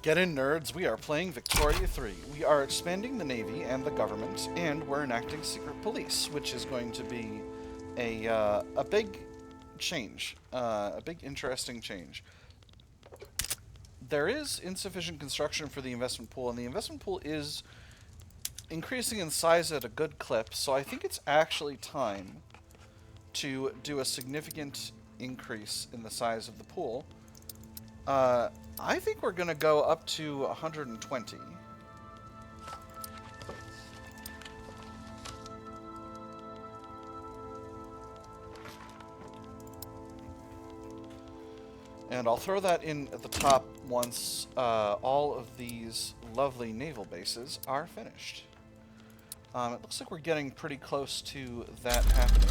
Get in, nerds. We are playing Victoria 3. We are expanding the Navy and the government, and we're enacting secret police, which is going to be a big change, a big interesting change. There is insufficient construction for the investment pool, and the investment pool is increasing in size at a good clip, so I think it's actually time to do a significant increase in the size of the pool. I think we're going to go up to 120. And I'll throw that in at the top once all of these lovely naval bases are finished. It looks like we're getting pretty close to that happening.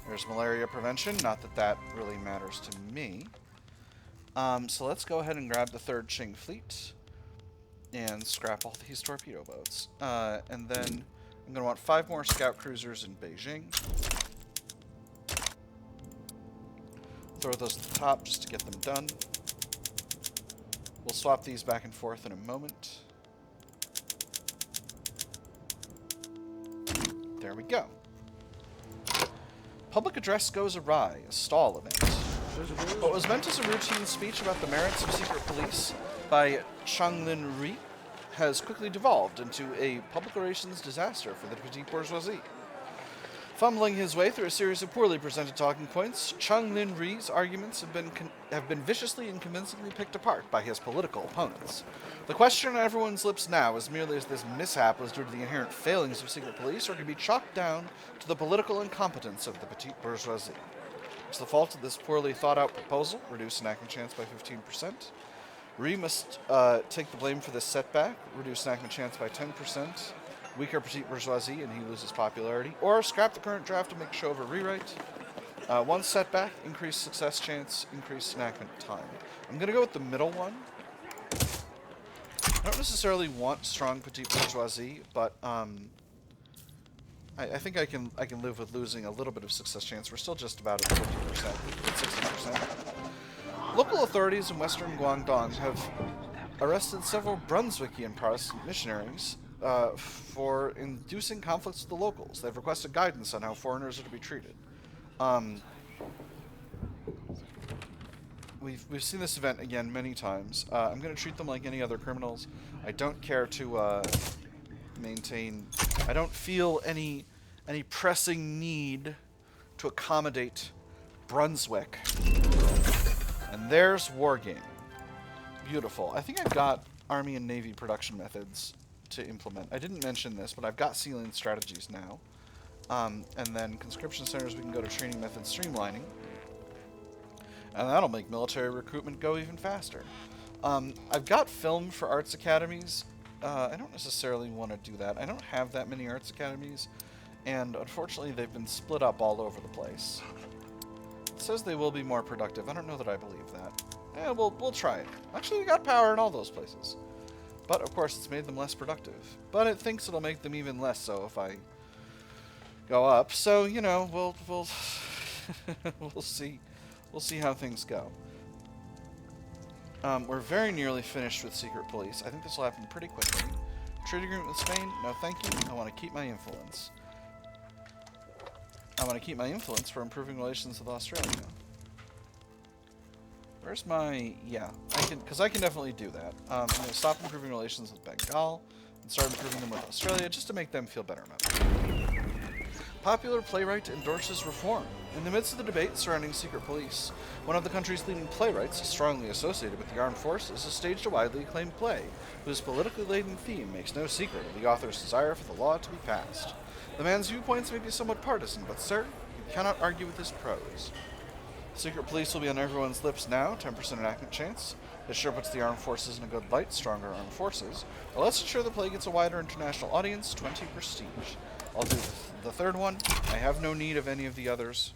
There's malaria prevention, not that that really matters to me. So let's go ahead and grab the 3rd Qing fleet and scrap all these torpedo boats. And then I'm going to want 5 more scout cruisers in Beijing. Throw those at the top just to get them done. We'll swap these back and forth in a moment. There we go. Public address goes awry, a stall event. What was meant as a routine speech about the merits of secret police by Changlin Ri has quickly devolved into a public relations disaster for the petite bourgeoisie. Fumbling his way through a series of poorly presented talking points, Changlin Ri's arguments have been viciously and convincingly picked apart by his political opponents. The question on everyone's lips now is merely if this mishap was due to the inherent failings of secret police or can be chalked down to the political incompetence of the petite bourgeoisie. It's the fault of this poorly thought-out proposal, reduce enactment chance by 15%. Ri must take the blame for this setback, reduce enactment chance by 10%, weaker petite bourgeoisie and he loses popularity, or scrap the current draft and make show of a rewrite. One setback, increased success chance, increased enactment time. I'm going to go with the middle one. I don't necessarily want strong petite bourgeoisie, but I think I can live with losing a little bit of success chance. We're still just about at 50%, 60%. Local authorities in western Guangdong have arrested several Brunswickian Protestant missionaries for inducing conflicts with the locals. They've requested guidance on how foreigners are to be treated. We've seen this event again many times. I'm going to treat them like any other criminals. I don't care to maintain. I don't feel any pressing need to accommodate Brunswick. And there's Wargame. Beautiful. I think I've got Army and Navy production methods to implement. I didn't mention this, but I've got sealing strategies now. And then conscription centers, we can go to training method streamlining. And that'll make military recruitment go even faster. I've got film for arts academies. I don't necessarily want to do that. I don't have that many arts academies, and unfortunately they've been split up all over the place. It says they will be more productive. I don't know that I believe that. Yeah, we'll try it. Actually, we got power in all those places. But, of course, it's made them less productive. But it thinks it'll make them even less so if I go up. So, you know, we'll we'll see. We'll see how things go. We're very nearly finished with secret police. I think this will happen pretty quickly. Trade agreement with Spain? No, thank you. I want to keep my influence. I want to keep my influence for improving relations with Australia. Where's my... Yeah, because I can definitely do that. I'm going to stop improving relations with Bengal and start improving them with Australia just to make them feel better about it. Popular playwright endorses reform. In the midst of the debate surrounding secret police, one of the country's leading playwrights, strongly associated with the armed forces, has staged a widely acclaimed play, whose politically laden theme makes no secret of the author's desire for the law to be passed. The man's viewpoints may be somewhat partisan, but sir, you cannot argue with his prose. Secret police will be on everyone's lips now, 10% enactment chance. This sure puts the armed forces in a good light, stronger armed forces. But let's ensure the play gets a wider international audience, 20 prestige. I'll do the 3rd one. I have no need of any of the others.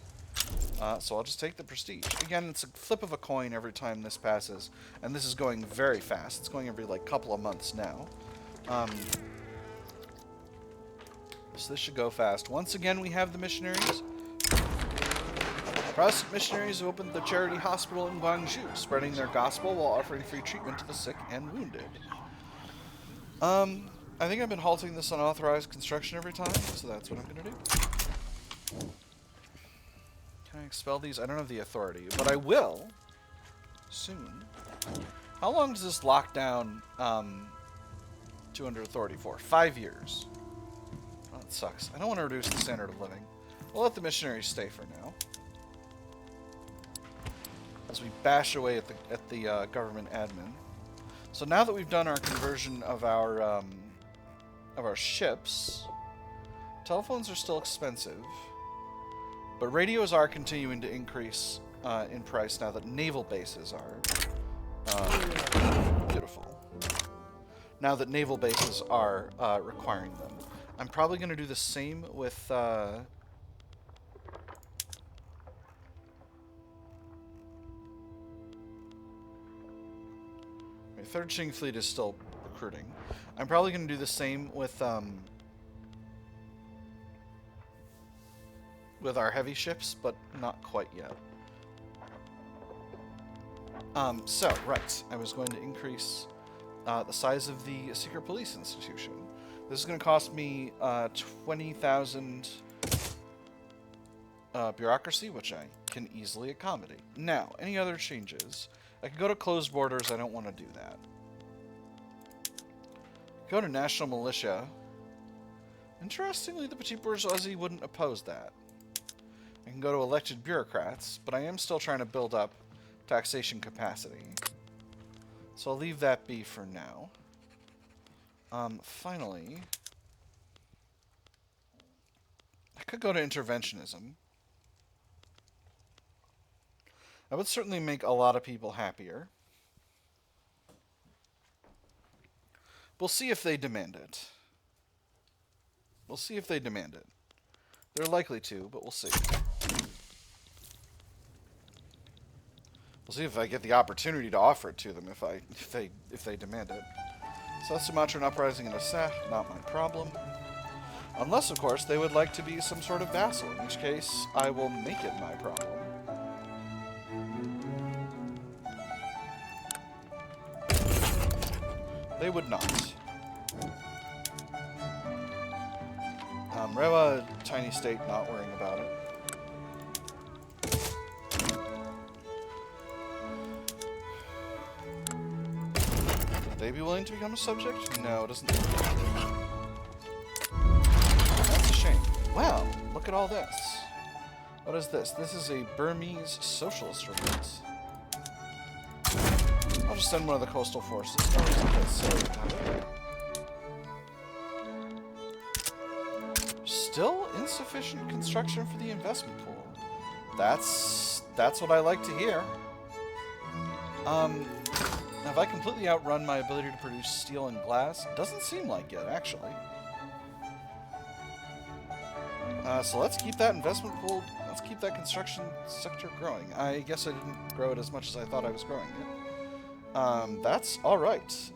So I'll just take the prestige. Again, it's a flip of a coin every time this passes. And this is going very fast. It's going every, like, couple of months now. So this should go fast. Once again, we have the missionaries. Protestant missionaries have opened the charity hospital in Guangzhou, spreading their gospel while offering free treatment to the sick and wounded. I think I've been halting this unauthorized construction every time, so that's what I'm going to do. Can I expel these? I don't have the authority, but I will soon. How long does this lock down 200 authority for? 5 years. Oh, that sucks. I don't want to reduce the standard of living. We'll let the missionaries stay for now, as we bash away at the government admin. So now that we've done our conversion of our ships, telephones are still expensive, but radios are continuing to increase in price now that naval bases are beautiful. Now that naval bases are requiring them, I'm probably going to do the same with. Third Qing fleet is still recruiting. I'm probably going to do the same with our heavy ships, but not quite yet. Right, I was going to increase the size of the secret police institution. This is going to cost me 20,000 bureaucracy, which I can easily accommodate. Now, any other changes? I could go to closed borders. I don't want to do that. Go to national militia. Interestingly, the petit bourgeoisie wouldn't oppose that. I can go to elected bureaucrats, but I am still trying to build up taxation capacity. So I'll leave that be for now. Finally, I could go to interventionism. That would certainly make a lot of people happier. We'll see if they demand it. We'll see if they demand it. They're likely to, but we'll see. We'll see if I get the opportunity to offer it to them if they demand it. South Sumatran uprising in Assah, not my problem. Unless, of course, they would like to be some sort of vassal, in which case I will make it my problem. They would not. Rewa, tiny state, not worrying about it. Would they be willing to become a subject? No, it doesn't. That's a shame. Well, look at all this. What is this? This is a Burmese socialist revolt. I'll just send one of the coastal forces. No reason to get silly about it. Still insufficient construction for the investment pool. That's what I like to hear. Have I completely outrun my ability to produce steel and glass? Doesn't seem like it, actually. So let's keep that investment pool, let's keep that construction sector growing. I guess I didn't grow it as much as I thought I was growing it. That's alright.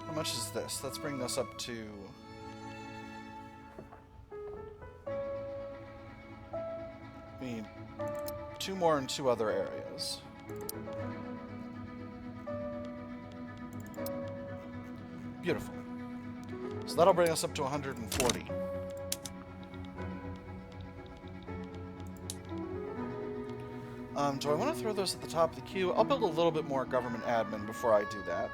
How much is this? Let's bring this up to... We need 2 more in 2 other areas. Beautiful. So that'll bring us up to 140. Do I want to throw those at the top of the queue? I'll build a little bit more government admin before I do that.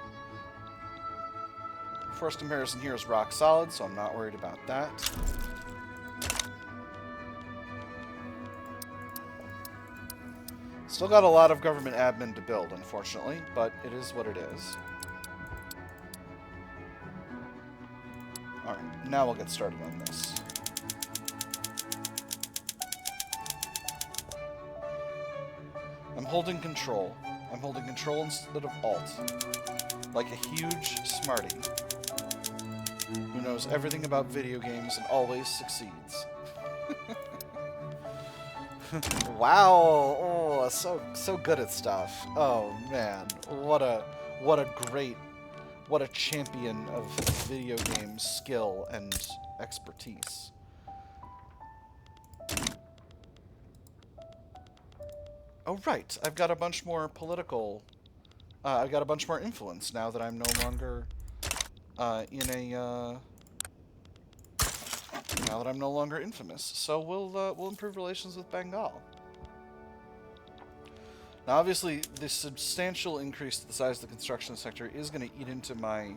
Force comparison here is rock solid, so I'm not worried about that. Still got a lot of government admin to build, unfortunately, but it is what it is. Alright, now we'll get started on this. I'm holding control. I'm holding control instead of alt. Like a huge smarty who knows everything about video games and always succeeds. Wow! Oh, Masala so good at stuff. Oh man, what a champion of video game skill and expertise. Oh right, I've got a bunch more political. I've got a bunch more influence now that I'm no longer in a. Now that I'm no longer infamous, so we'll improve relations with Bengal. Now, obviously, the substantial increase to the size of the construction sector is going to eat into my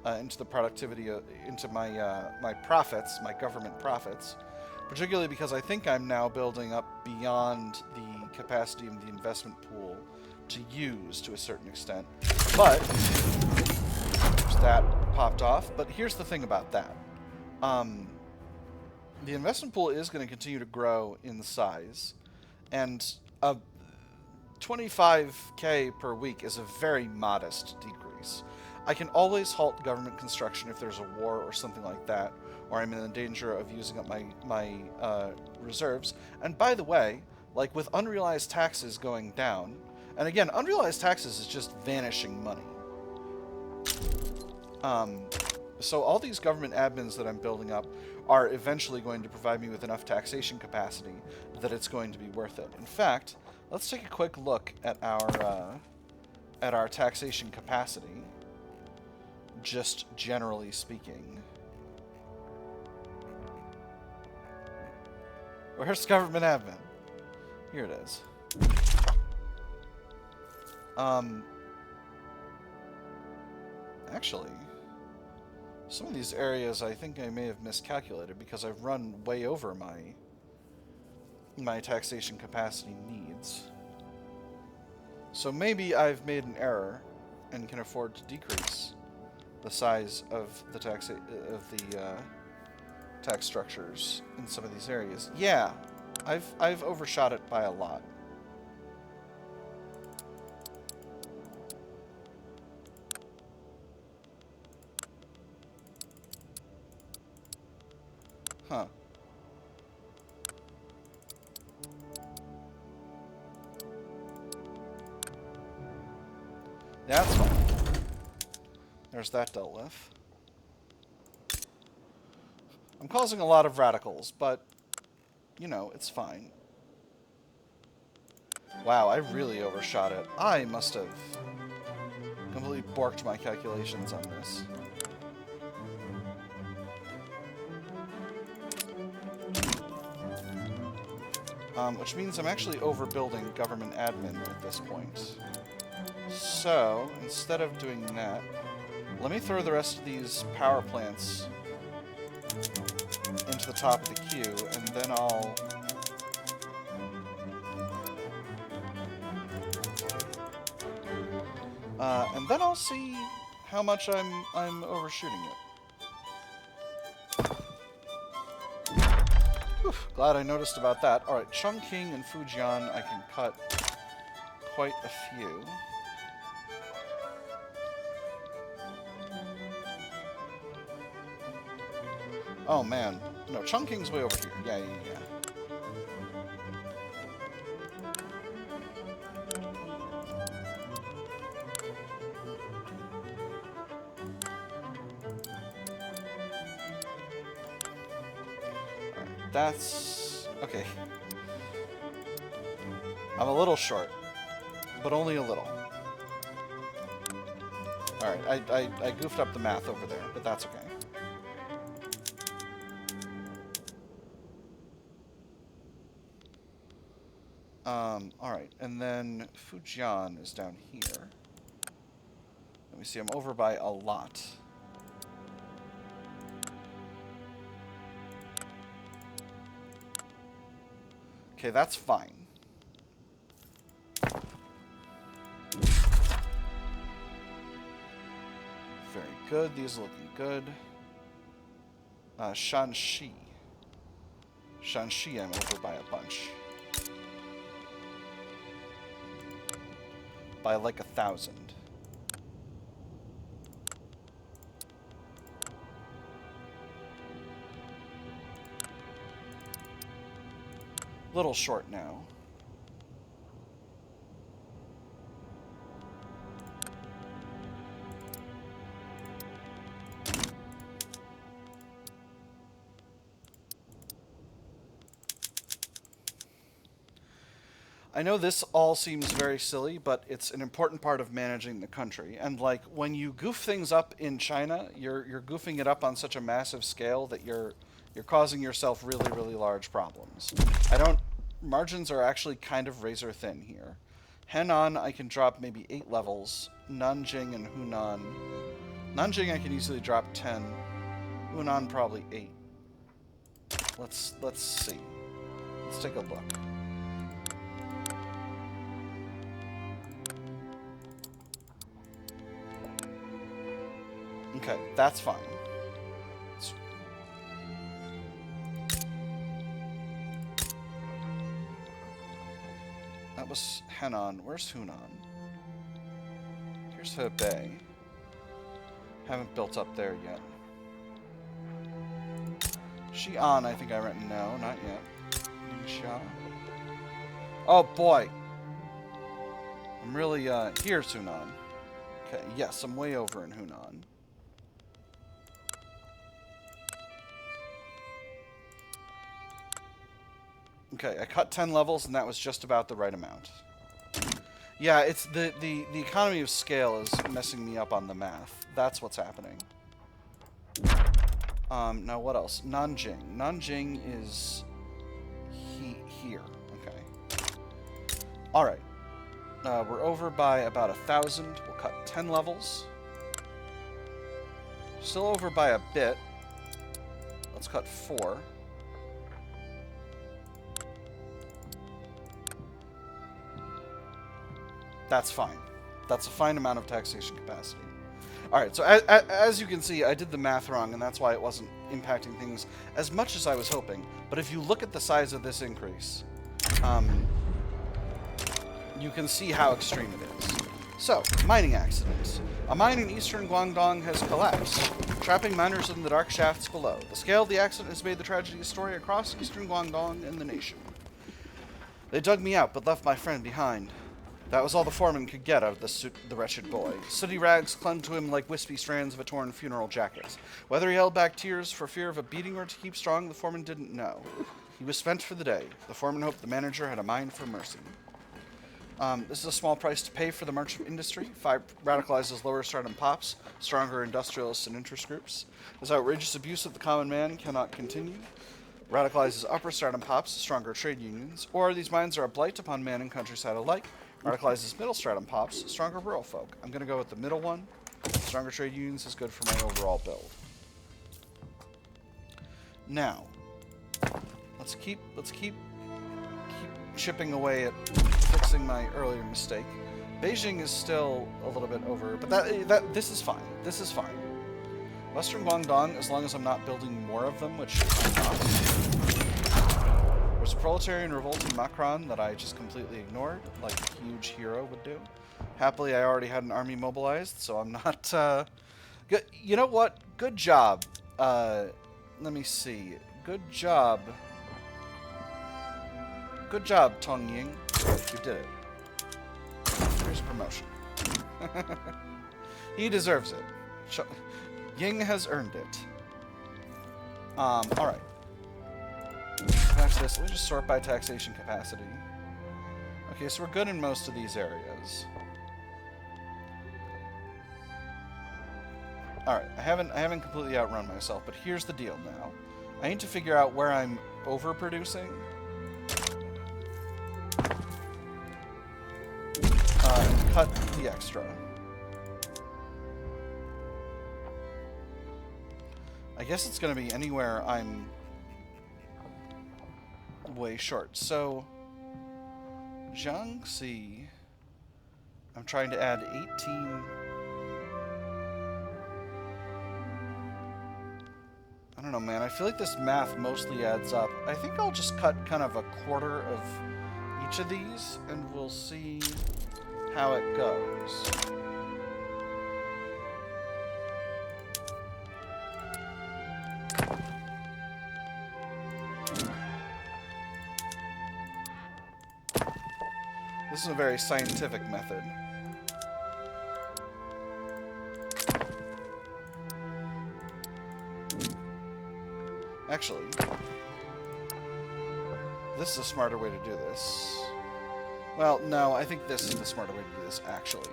into the productivity, into my my profits, my government profits, particularly because I think I'm now building up beyond the capacity of the investment pool to use to a certain extent. But that popped off. But here's the thing about that. The investment pool is going to continue to grow in size, and 25k per week is a very modest decrease. I can always halt government construction if there's a war or something like that, or I'm in the danger of using up my reserves. And by the way, like with unrealized taxes going down, and again, unrealized taxes is just vanishing money. So all these government admins that I'm building up are eventually going to provide me with enough taxation capacity that it's going to be worth it. In fact, let's take a quick look at our taxation capacity, just generally speaking. Where's government admin? Here it is. Actually, some of these areas I think I may have miscalculated because I've run way over my taxation capacity needs. So maybe I've made an error and can afford to decrease the size of the tax structures in some of these areas. Yeah, I've overshot it by a lot. Huh. That's fine. There's that dealt with. I'm causing a lot of radicals, but, you know, it's fine. Wow, I really overshot it. I must have completely borked my calculations on this. Which means I'm actually overbuilding government admin at this point. So, instead of doing that, let me throw the rest of these power plants into the top of the queue, and then I'll... see how much I'm overshooting it. Whew, glad I noticed about that. Alright, Chongqing and Fujian, I can cut quite a few. Oh man, no, Chongqing's way over here. Yeah. That's... okay. I'm a little short, but only a little. Alright, I goofed up the math over there, but that's okay. Alright, and then Fujian is down here. Let me see, I'm over by a lot. Okay, that's fine. Very good, these are looking good. Shanxi. Shanxi I'm over by a bunch. By like 1,000. Little short now. I know this all seems very silly, but it's an important part of managing the country. And like when you goof things up in China, you're goofing it up on such a massive scale that you're causing yourself really, really large problems. I don't margins are actually kind of razor thin here. Henan I can drop maybe 8 levels. Nanjing and Hunan. Nanjing I can easily drop 10. Hunan probably 8. Let's see. Let's take a look. Okay, that's fine. That was Henan. Where's Hunan? Here's Hebei. Haven't built up there yet. Xi'an, I think I read. No, not yet. Ningxia. Oh boy! I'm really, here's Hunan. Okay, yes, I'm way over in Hunan. Okay, I cut 10 levels, and that was just about the right amount. Yeah, it's the economy of scale is messing me up on the math. That's what's happening. Now what else? Nanjing. Nanjing is here. Okay. Alright. We're over by about 1,000. We'll cut 10 levels. Still over by a bit. Let's cut 4. That's fine. That's a fine amount of taxation capacity. Alright, so as you can see, I did the math wrong, and that's why it wasn't impacting things as much as I was hoping. But if you look at the size of this increase, you can see how extreme it is. So, mining accidents. A mine in eastern Guangdong has collapsed, trapping miners in the dark shafts below. The scale of the accident has made the tragedy a story across eastern Guangdong and the nation. They dug me out, but left my friend behind. That was all the foreman could get out of the wretched boy. Sooty rags clung to him like wispy strands of a torn funeral jacket. Whether he held back tears for fear of a beating or to keep strong, the foreman didn't know. He was spent for the day. The foreman hoped the manager had a mind for mercy. This is a small price to pay for the merchant industry. 5 radicalizes lower stratum pops, stronger industrialists and interest groups. This outrageous abuse of the common man cannot continue. Radicalizes upper stratum pops, stronger trade unions. Or these mines are a blight upon man and countryside alike. Radicalizes middle stratum pops, stronger rural folk. I'm going to go with the middle one. Stronger trade unions is good for my overall build. Now, let's keep chipping away at fixing my earlier mistake. Beijing is still a little bit over, but this is fine. This is fine. Western Guangdong, as long as I'm not building more of them, which I'm not. There's a proletarian revolt in Macron that I just completely ignored, like a huge hero would do. Happily, I already had an army mobilized, so I'm not, good. You know what? Good job. Let me see. Good job. Good job, Tong Ying. You did it. Here's a promotion. He deserves it. Ying has earned it. Alright. Back to this. Let me just sort by taxation capacity. Okay, so we're good in most of these areas. Alright, I haven't completely outrun myself, but here's the deal now. I need to figure out where I'm overproducing. And cut the extra. I guess it's going to be anywhere I'm way short. So, Jiangxi, I'm trying to add 18. I don't know, man. I feel like this math mostly adds up. I think I'll just cut kind of a quarter of each of these, and we'll see how it goes. This is a very scientific method. Actually, this is a smarter way to do this. Well, no, I think this is the smarter way to do this, actually.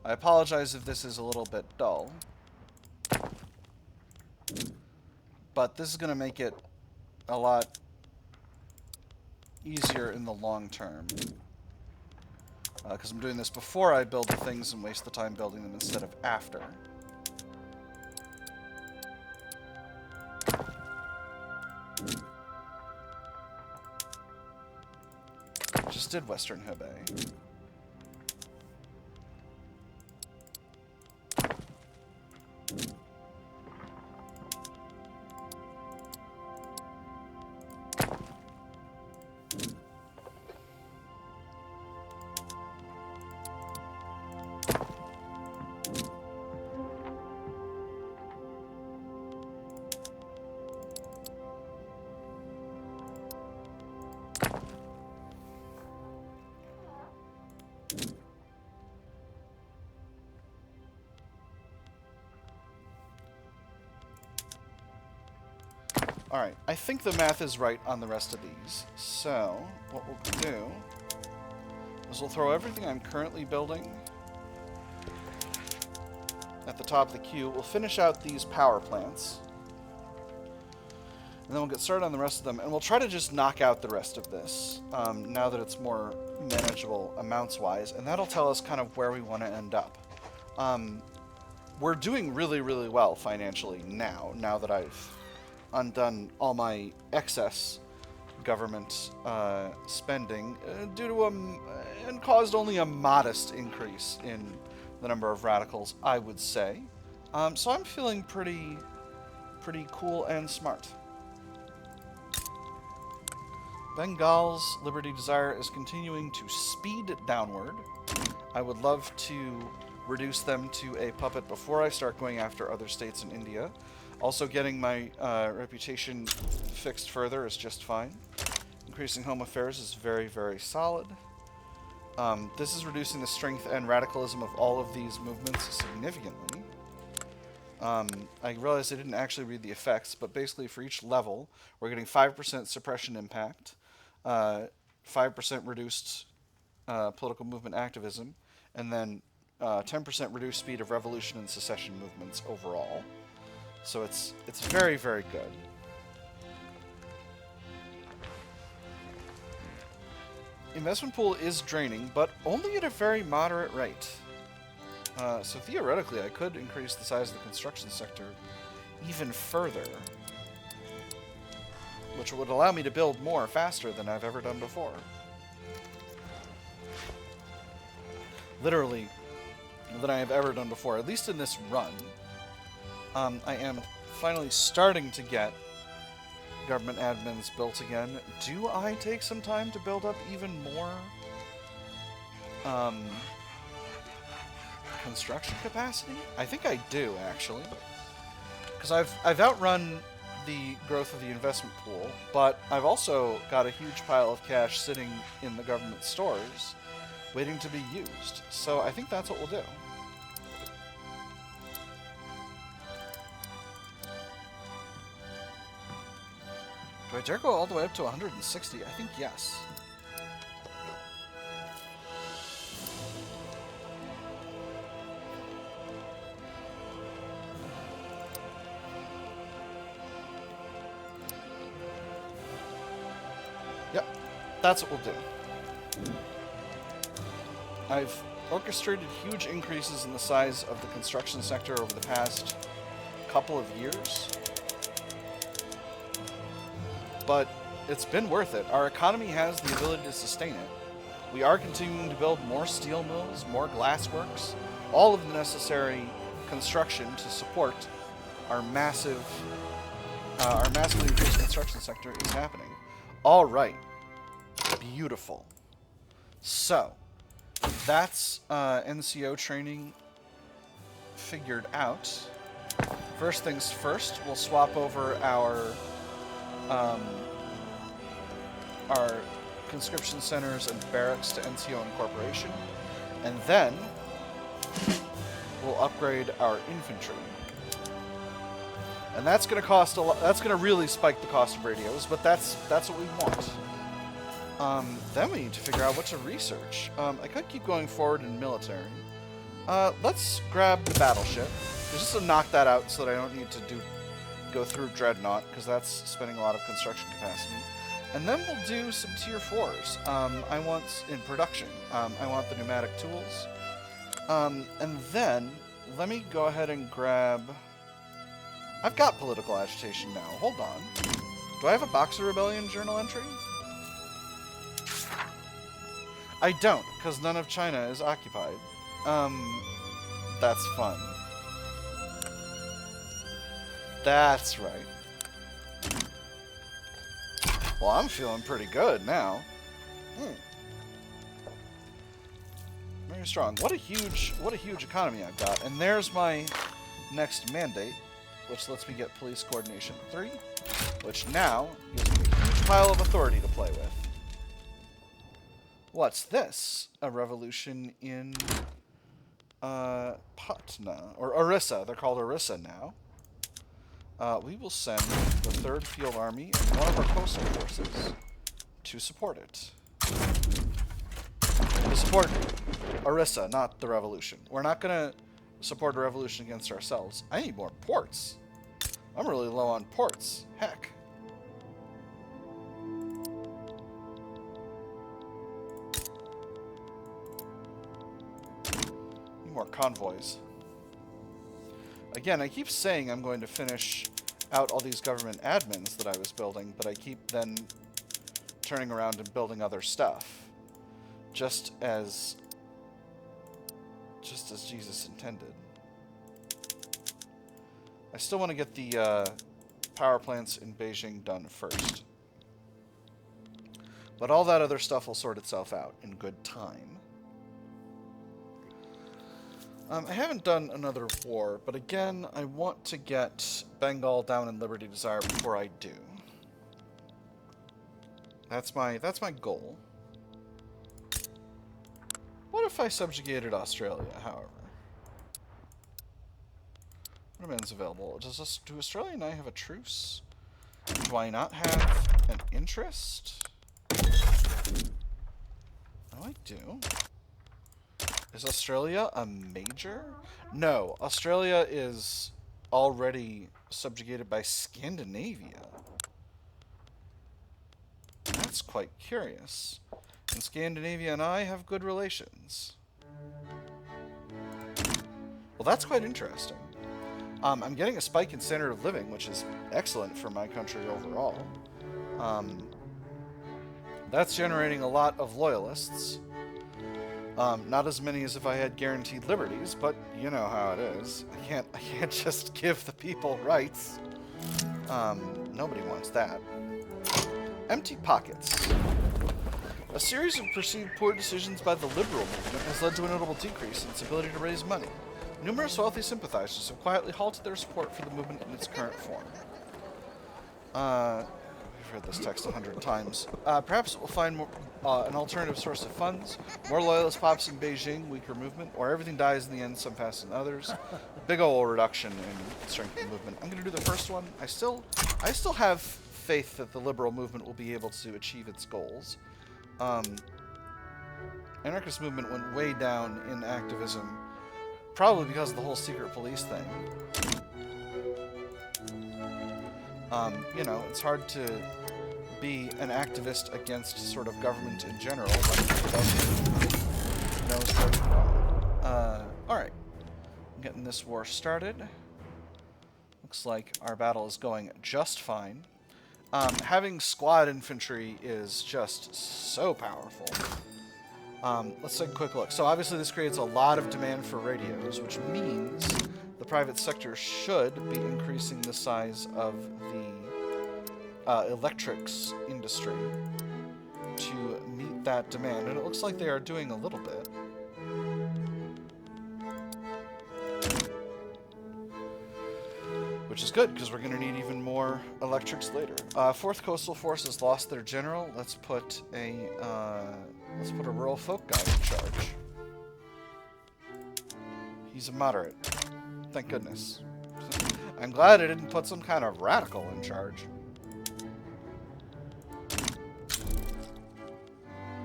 I apologize if this is a little bit dull. But this is going to make it a lot easier in the long term. Because I'm doing this before I build the things and waste the time building them instead of after. Just did Western Hebei. Alright, I think the math is right on the rest of these. So, what we'll do is we'll throw everything I'm currently building at the top of the queue. We'll finish out these power plants. And then we'll get started on the rest of them. And we'll try to just knock out the rest of this, now that it's more manageable amounts-wise. And that'll tell us kind of where we want to end up. We're doing really, really well financially now that I've undone all my excess government spending due to and caused only a modest increase in the number of radicals, I would say. So I'm feeling pretty cool and smart. Bengal's liberty desire is continuing to speed downward. I would love to reduce them to a puppet before I start going after other states in India. Also, getting my reputation fixed further is just fine. Increasing home affairs is very, very solid. This is reducing the strength and radicalism of all of these movements significantly. I realized I didn't actually read the effects, but basically for each level, we're getting 5% suppression impact, 5% reduced political movement activism, and then 10% reduced speed of revolution and secession movements overall. So it's very, very good. Investment pool is draining, but only at a very moderate rate. So theoretically, I could increase the size of the construction sector even further, which would allow me to build more faster than I've ever done before. Literally, than I have ever done before, at least in this run. I am finally starting to get government admins built again. Do I take some time to build up even more construction capacity? I think I do, actually. Because I've outrun the growth of the investment pool, but I've also got a huge pile of cash sitting in the government stores waiting to be used. So I think that's what we'll do. Do I dare go all the way up to 160? I think yes. Yep, that's what we'll do. I've orchestrated huge increases in the size of the construction sector over the past couple of years. But it's been worth it. Our economy has the ability to sustain it. We are continuing to build more steel mills, more glassworks, all of the necessary construction to support our massively increased construction sector is happening. All right. Beautiful. So, that's NCO training figured out. First things first, we'll swap over our conscription centers and barracks to NCO Incorporation, and then we'll upgrade our infantry. And that's going to cost a lot. That's going to really spike the cost of radios, but that's what we want. Then we need to figure out what to research. I could keep going forward in military. Let's grab the battleship. Just to knock that out so that I don't need to go through Dreadnought, because that's spending a lot of construction capacity. And then we'll do some tier 4s. I want, in production, I want the pneumatic tools. And then, let me go ahead and grab... I've got political agitation now. Hold on. Do I have a Boxer Rebellion journal entry? I don't, because none of China is occupied. That's fun. That's right. Well, I'm feeling pretty good now. Very strong. What a huge economy I've got. And there's my next mandate, which lets me get police coordination 3, which now gives me a huge pile of authority to play with. What's this? A revolution in Patna, or Orissa. They're called Orissa now. We will send the 3rd Field Army and one of our coastal forces to support it. To support Orissa, not the revolution. We're not going to support a revolution against ourselves. I need more ports. I'm really low on ports. Heck. Need more convoys. Again, I keep saying I'm going to finish out all these government admins that I was building, but I keep then turning around and building other stuff. Just as Jesus intended. I still want to get the power plants in Beijing done first. But all that other stuff will sort itself out in good time. I haven't done another war, but again, I want to get Bengal down in Liberty Desire before I do. That's my goal. What if I subjugated Australia, however? What demands available? Do Australia and I have a truce? Do I not have an interest? Oh, I do. Is Australia a major? No, Australia is already subjugated by Scandinavia. That's quite curious. And Scandinavia and I have good relations. Well, that's quite interesting. I'm getting a spike in standard of living, which is excellent for my country overall. That's generating a lot of loyalists. Not as many as if I had guaranteed liberties, but you know how it is. I can't just give the people rights. Nobody wants that. Empty pockets. A series of perceived poor decisions by the liberal movement has led to a notable decrease in its ability to raise money. Numerous wealthy sympathizers have quietly halted their support for the movement in its current form. We've read this text 100 times. Perhaps it will find more, an alternative source of funds, more loyalist pops in Beijing, weaker movement, or everything dies in the end, some faster than others. Big ol' reduction in strength of the movement. I'm going to do the first one. I still have faith that the liberal movement will be able to achieve its goals. Anarchist movement went way down in activism, probably because of the whole secret police thing. You know, it's hard to be an activist against sort of government in general when the government knows where you are. Alright. I'm getting this war started. Looks like our battle is going just fine. Having squad infantry is just so powerful. Let's take a quick look. So obviously this creates a lot of demand for radios, which means the private sector should be increasing the size of the electrics industry to meet that demand. And it looks like they are doing a little bit. Which is good, because we're going to need even more electrics later. 4th Coastal Force has lost their general. Let's put a rural folk guy in charge. He's a moderate. Thank goodness. I'm glad I didn't put some kind of radical in charge.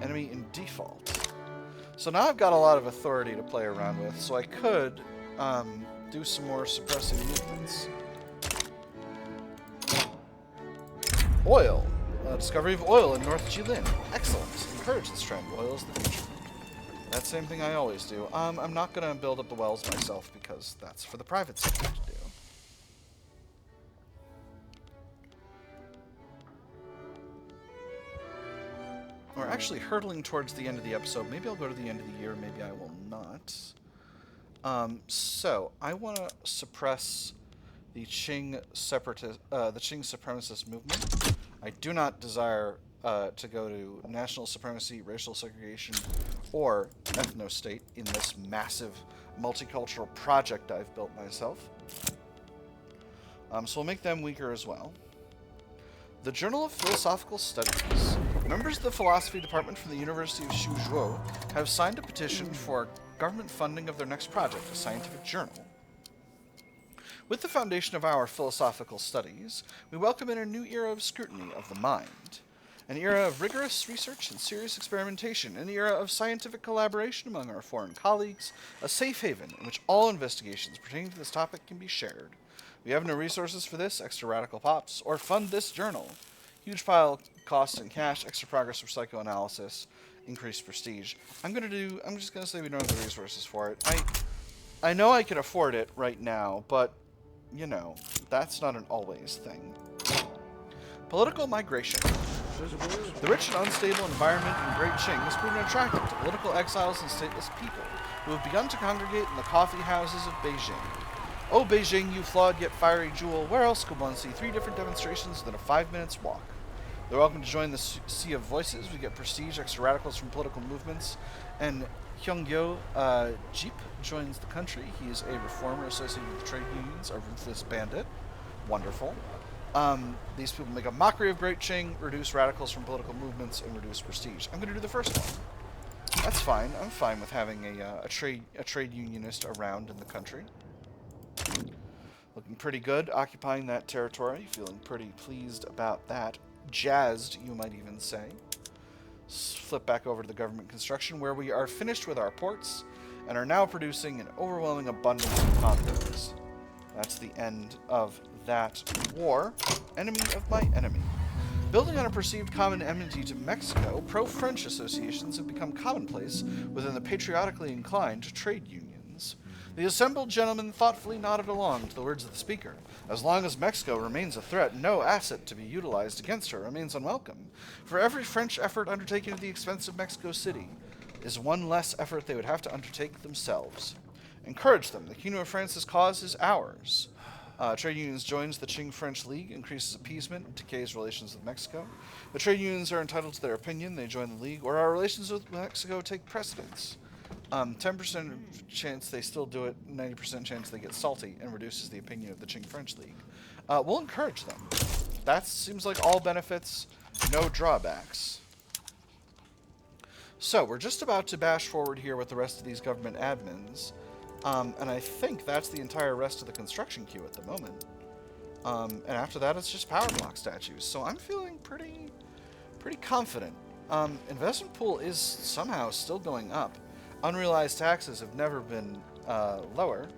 enemy in default. So now I've got a lot of authority to play around with, so I could do some more suppressing movements. Oil. Discovery of oil in North Jilin. Excellent. Encourage this trend. Oil is the future. That same thing I always do. I'm not going to build up the wells myself because that's for the private sector to do. We're actually hurtling towards the end of the episode. Maybe I'll go to the end of the year. Maybe I will not. So I want to suppress the Qing supremacist movement. I do not desire to go to national supremacy, racial segregation, or ethno-state in this massive multicultural project I've built myself. So we'll make them weaker as well. The Journal of Philosophical Studies. Members of the philosophy department from the University of Suzhou have signed a petition for government funding of their next project, a scientific journal. With the foundation of our philosophical studies, we welcome in a new era of scrutiny of the mind, an era of rigorous research and serious experimentation, an era of scientific collaboration among our foreign colleagues, a safe haven in which all investigations pertaining to this topic can be shared. We have no resources for this, extra radical pops, or fund this journal. Huge pile costs in cash, extra progress for psychoanalysis, increased prestige. I'm just gonna say we don't have the resources for it. I know I could afford it right now, but you know, that's not an always thing. Political migration. The rich and unstable environment in Great Qing has proven attractive to political exiles and stateless people who have begun to congregate in the coffee houses of Beijing. Oh, Beijing, you flawed yet fiery jewel, where else could one see 3 different demonstrations within a 5 minutes walk? They're welcome to join the sea of voices. We get prestige, extra radicals from political movements, and Hyungyo Jeep joins the country. He is a reformer associated with trade unions, a ruthless bandit. Wonderful. These people make a mockery of Great Qing, reduce radicals from political movements, and reduce prestige. I'm going to do the first one. That's fine. I'm fine with having a trade unionist around in the country. Looking pretty good, occupying that territory. Feeling pretty pleased about that. Jazzed, you might even say. Flip back over to the government construction, where we are finished with our ports and are now producing an overwhelming abundance of convicts. That's the end of that war. Enemy of my enemy. Building on a perceived common enmity to Mexico, pro-French associations have become commonplace within the patriotically inclined trade unions. The assembled gentlemen thoughtfully nodded along to the words of the speaker. As long as Mexico remains a threat, no asset to be utilized against her remains unwelcome. For every French effort undertaken at the expense of Mexico City is one less effort they would have to undertake themselves. Encourage them. The Kingdom of France's cause is ours. Trade unions joins the Qing-French League, increases appeasement, decays relations with Mexico. The trade unions are entitled to their opinion. They join the League, or our relations with Mexico take precedence. 10% chance they still do it, 90% chance they get salty, and reduces the opinion of the Qing-French League. We'll encourage them. That seems like all benefits, no drawbacks. So, we're just about to bash forward here with the rest of these government admins. And I think that's the entire rest of the construction queue at the moment. And after that, it's just power block statues. So I'm feeling pretty confident. Investment pool is somehow still going up. Unrealized taxes have never been lower.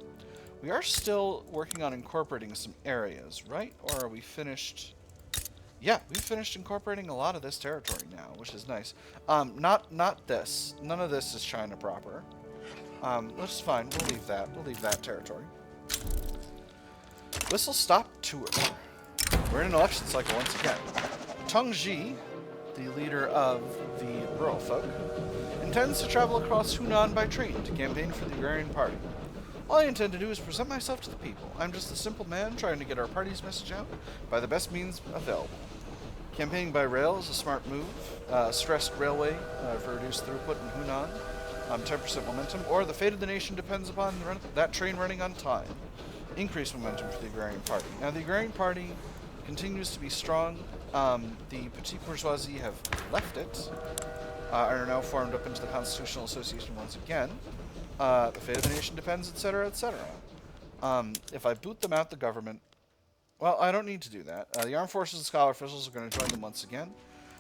We are still working on incorporating some areas, right? Or are we finished? Yeah, we've finished incorporating a lot of this territory now, which is nice. Not this. None of this is China proper. That's fine. We'll leave that. We'll leave that territory. Whistle stop tour. We're in an election cycle once again. Tong Ji, the leader of the rural folk, intends to travel across Hunan by train to campaign for the Agrarian Party. All I intend to do is present myself to the people. I'm just a simple man trying to get our party's message out by the best means available. Campaigning by rail is a smart move. Stressed railway for reduced throughput in Hunan. 10% momentum, or the fate of the nation depends upon that train running on time. Increased momentum for the Agrarian Party. Now, the Agrarian Party continues to be strong. The Petit Bourgeoisie have left it, and are now formed up into the Constitutional Association once again. The fate of the nation depends, etc., etc. If I boot them out the government, well, I don't need to do that. The armed forces and scholar officials are going to join them once again,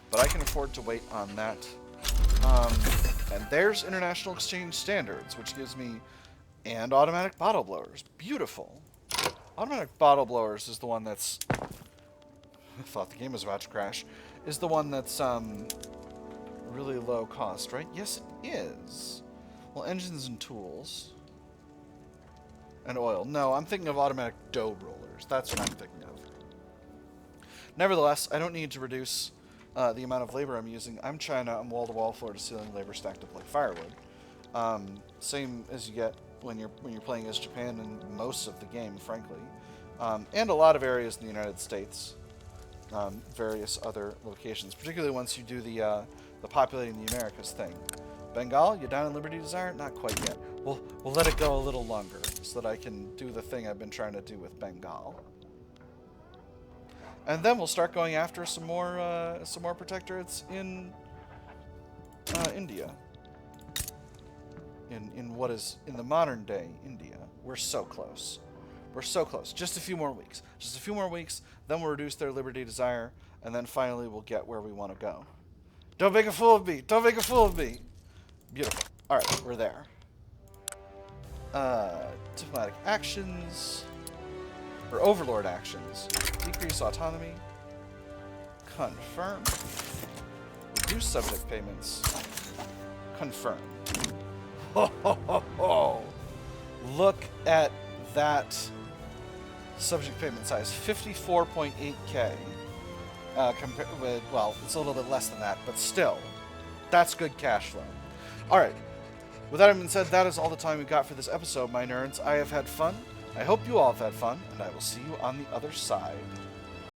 but I can afford to wait on that And there's international exchange standards, which gives me... And automatic bottle blowers. Beautiful. Automatic bottle blowers is the one that's... I thought the game was about to crash. Is the one that's really low cost, right? Yes, it is. Well, engines and tools. And oil. No, I'm thinking of automatic dough rollers. That's what I'm thinking of. Nevertheless, I don't need to reduce the amount of labor I'm using. I'm China. I'm wall-to-wall, floor-to-ceiling labor stacked up like firewood. Same as you get when you're playing as Japan in most of the game, frankly, and a lot of areas in the United States, various other locations. Particularly once you do the populating the Americas thing. Bengal, you down in Liberty Desire? Not quite yet. We'll let it go a little longer so that I can do the thing I've been trying to do with Bengal. And then we'll start going after some more protectorates in India. In what is in the modern day India. We're so close. We're so close. Just a few more weeks. Just a few more weeks. Then we'll reduce their liberty desire, and then finally we'll get where we want to go. Don't make a fool of me. Don't make a fool of me. Beautiful. All right, we're there. Diplomatic actions or overlord actions. Decrease autonomy. Confirm. Reduce subject payments. Confirm. Ho, ho, ho, ho. Look at that subject payment size, 54.8k. Compared with, well, it's a little bit less than that, but still, that's good cash flow. All right. With that having said, that is all the time we've got for this episode, my nerds. I have had fun. I hope you all have had fun, and I will see you on the other side.